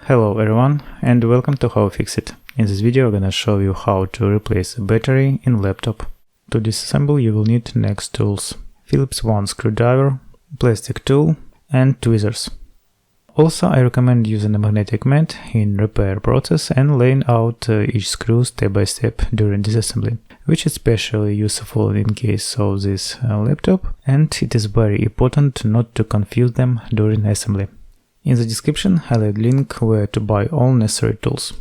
Hello everyone and welcome to How-FixIT. In this video I'm gonna show you how to replace a battery in laptop. To disassemble you will need next tools: Phillips 1 screwdriver, plastic tool and tweezers. Also I recommend using a magnetic mat in repair process and laying out each screw step by step during disassembly, which is especially useful in case of this laptop, and it is very important not to confuse them during assembly. In the description I'll add a link where to buy all necessary tools.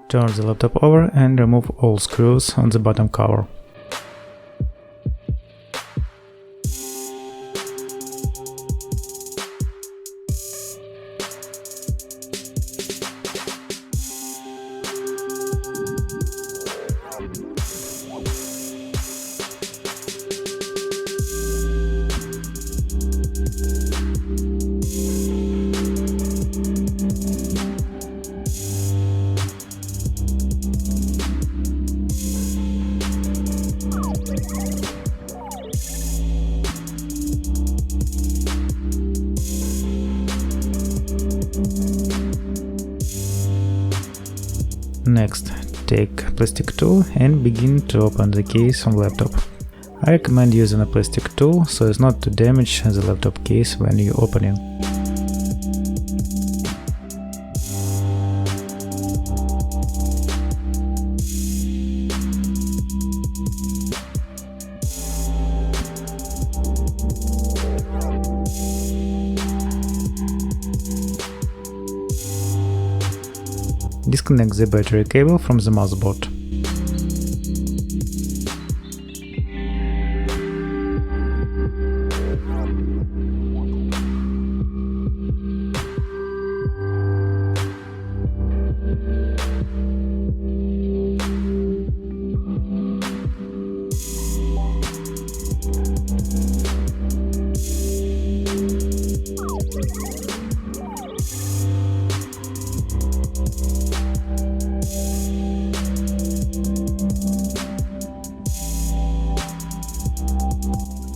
Turn the laptop over and remove all screws on the bottom cover. Next, take plastic tool and begin to open the case on laptop. I recommend using a plastic tool so as not to damage the laptop case when you open it. Disconnect the battery cable from the motherboard.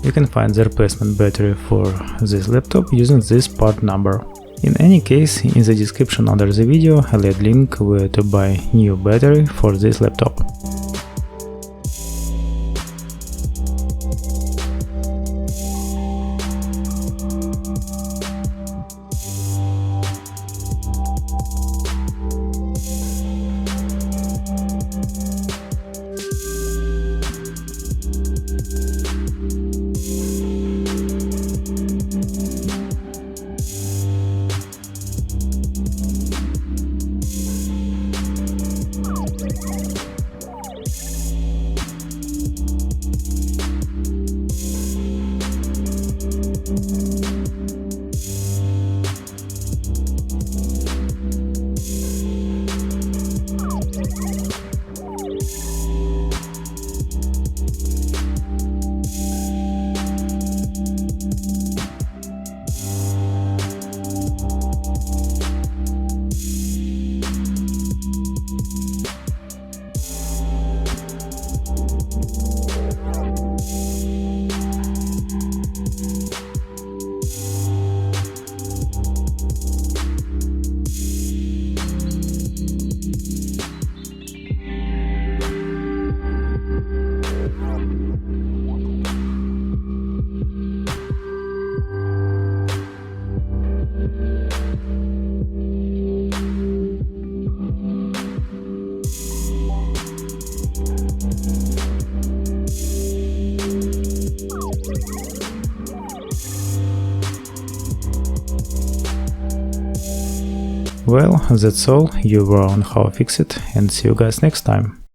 You can find the replacement battery for this laptop using this part number. In any case, in the description under the video I'll add link where to buy new battery for this laptop. Well, that's all. You were on How-FixIT, and see you guys next time.